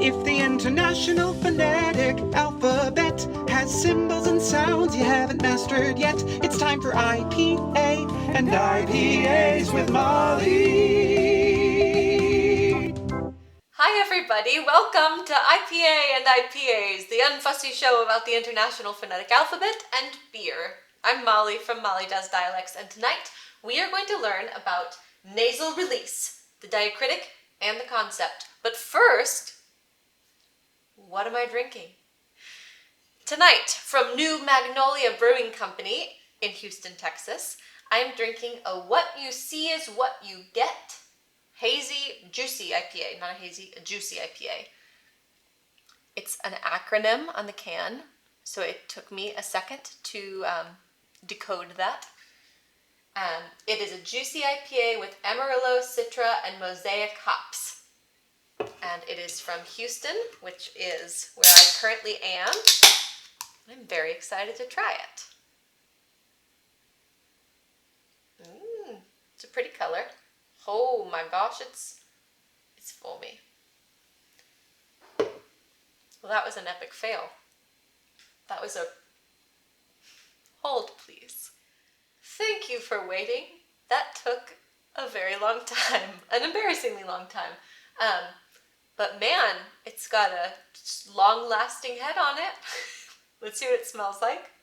If the International Phonetic Alphabet has symbols and sounds you haven't mastered yet, it's time for IPA and IPAs with Molly. Hi everybody, welcome to IPA and IPAs, the unfussy show about the International Phonetic Alphabet and beer. I'm Molly from Molly Does Dialects, and tonight we are going to learn about nasal release, the diacritic and the concept. But first, what am I drinking? Tonight, from New Magnolia Brewing Company in Houston, Texas, I'm drinking a What You See Is What You Get hazy, juicy IPA. Not a hazy, a juicy IPA. It's an acronym on the can, so it took me a second to decode that. It is a juicy IPA with Amarillo, Citra, and Mosaic hops. And it is from Houston, which is where I currently am. I'm very excited to try it. It's a pretty color. Oh my gosh, it's foamy. Well, that was an epic fail. That was a... Hold, please. Thank you for waiting. That took a very long time, an embarrassingly long time. But man, it's got a long-lasting head on it. Let's see what it smells like.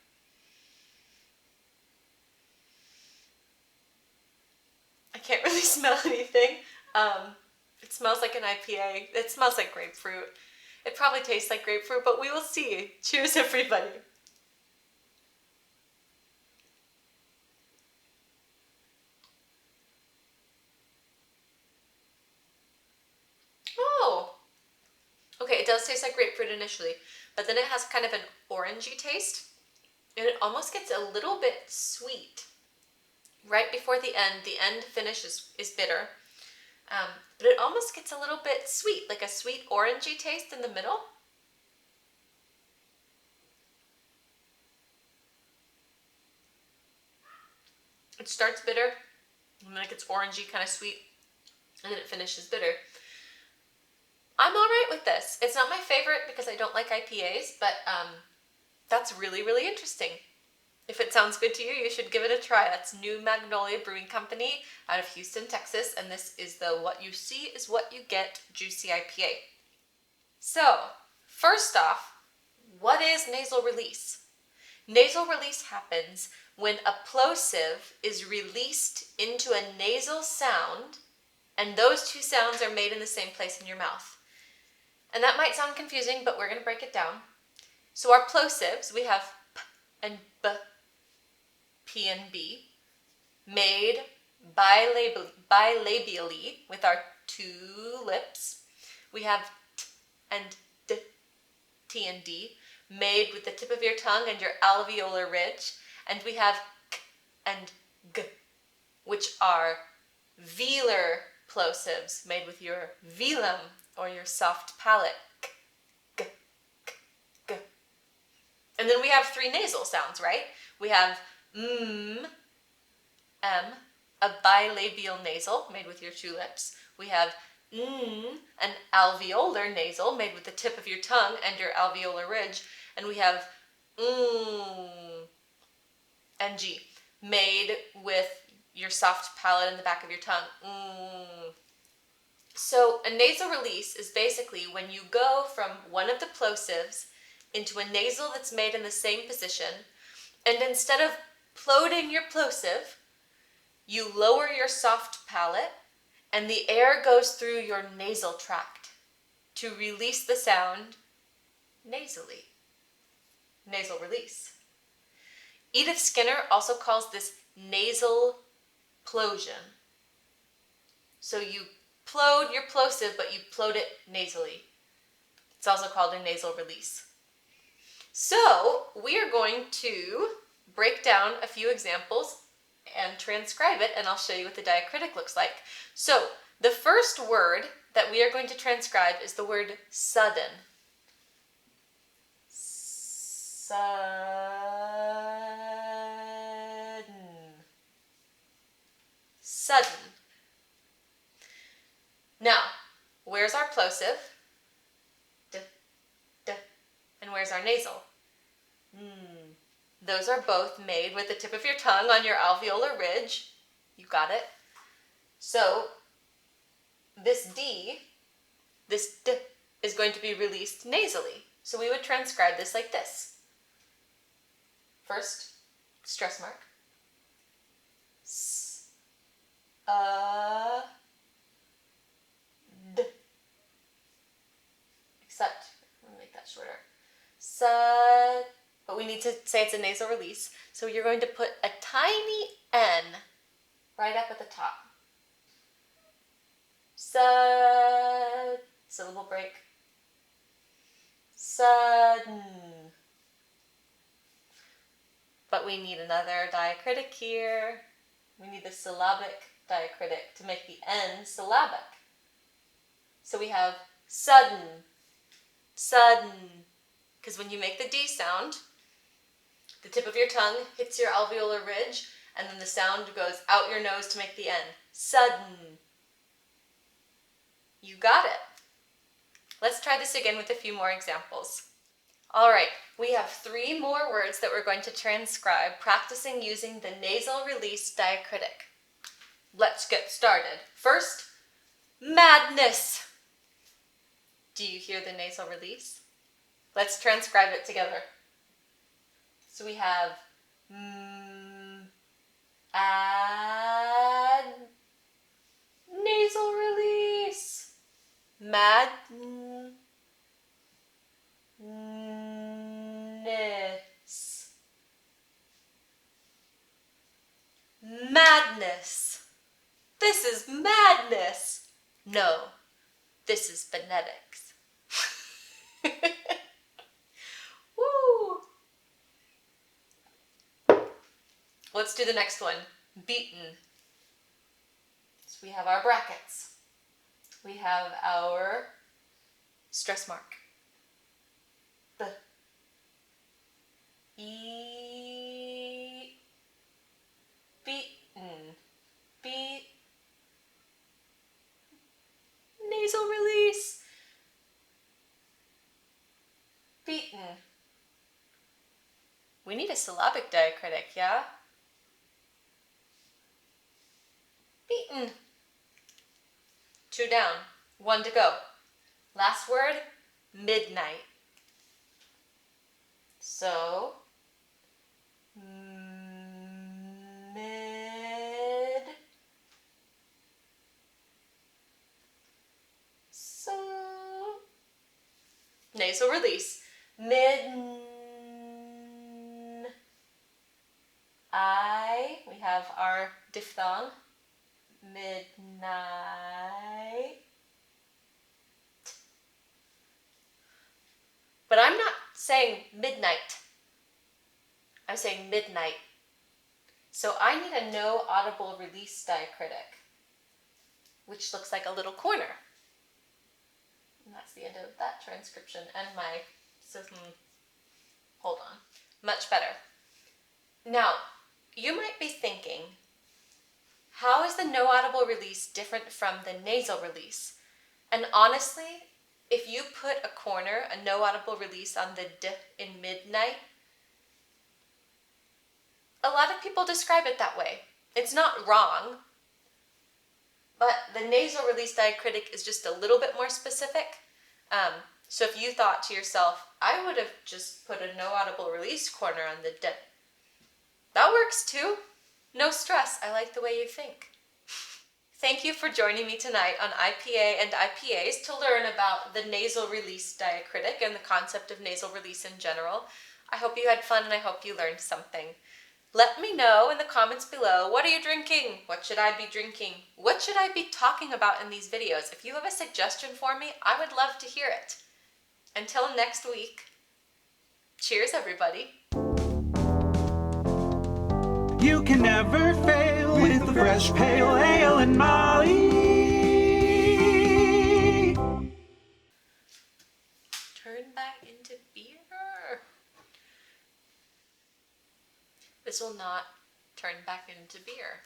I can't really smell anything. It smells like an IPA. It smells like grapefruit. It probably tastes like grapefruit, but we will see. Cheers, everybody. Oh! Okay, it does taste like grapefruit initially, but then it has kind of an orangey taste, and it almost gets a little bit sweet. Right before the end finish is bitter, but it almost gets a little bit sweet, like a sweet orangey taste in the middle. It starts bitter, and then it gets orangey, kind of sweet, and then it finishes bitter. I'm all right with this. It's not my favorite because I don't like IPAs, but that's really, really interesting. If it sounds good to you, you should give it a try. That's New Magnolia Brewing Company out of Houston, Texas, and this is the What You See Is What You Get Juicy IPA. So, first off, what is nasal release? Nasal release happens when a plosive is released into a nasal sound, and those two sounds are made in the same place in your mouth. And that might sound confusing, but we're going to break it down. So our plosives, we have P and B, P and B, made bilabially with our two lips. We have T and D, T and D, made with the tip of your tongue and your alveolar ridge. And we have K and G, which are velar plosives made with your velum or your soft palate. K, G, K, G. And then we have three nasal sounds, right? We have M, a bilabial nasal made with your two lips. We have N, an alveolar nasal made with the tip of your tongue and your alveolar ridge. And we have and G, made with your soft palate in the back of your tongue. So a nasal release is basically when you go from one of the plosives into a nasal that's made in the same position, and instead of ploding your plosive, you lower your soft palate and the air goes through your nasal tract to release the sound nasally. Nasal release. Edith Skinner also calls this nasal plosion. So you plode your plosive, but you plode it nasally. It's also called a nasal release. So we are going to break down a few examples and transcribe it, and I'll show you what the diacritic looks like. So the first word that we are going to transcribe is the word sudden. Sudden. Now, where's our plosive? And where's our nasal? Those are both made with the tip of your tongue on your alveolar ridge. You got it. So this D is going to be released nasally. So we would transcribe this like this. First, stress mark. S, D. Except, I'm going to make that shorter. Sa, but we need to say it's a nasal release. So you're going to put a tiny N right up at the top. Sud, syllable break. Sudden. But we need another diacritic here. We need the syllabic diacritic to make the N syllabic. So we have sudden, sudden. Because when you make the D sound, the tip of your tongue hits your alveolar ridge, and then the sound goes out your nose to make the N. Sudden. You got it. Let's try this again with a few more examples. All right, we have 3 more words that we're going to transcribe, practicing using the nasal release diacritic. Let's get started. First, madness. Do you hear the nasal release? Let's transcribe it together. So we have add nasal release. Madness. Madness. This is madness. No, this is phonetics. Woo! Let's do the next one. Beaten. So we have our brackets. We have our stress mark. The E, beaten, beat, nasal release, beaten. We need a syllabic diacritic, yeah? Beaten. 2 down, 1 to go. Last word, midnight. So, mid, so, nasal release. We have our diphthong, midnight. But I'm not saying midnight. I'm saying midnight. So I need a no audible release diacritic, which looks like a little corner. And that's the end of that transcription and hold on. Much better. Now, you might be thinking, how is the no audible release different from the nasal release? And honestly, if you put a corner, a no audible release on the d in midnight, a lot of people describe it that way. It's not wrong, but the nasal release diacritic is just a little bit more specific. So if you thought to yourself, I would have just put a no audible release corner on the d, that works too. No stress. I like the way you think. Thank you for joining me tonight on IPA and IPAs to learn about the nasal release diacritic and the concept of nasal release in general. I hope you had fun and I hope you learned something. Let me know in the comments below, what are you drinking? What should I be drinking? What should I be talking about in these videos? If you have a suggestion for me, I would love to hear it. Until next week, cheers everybody. You can never fail with the fresh pale ale and Molly. Turn back into beer. This will not turn back into beer.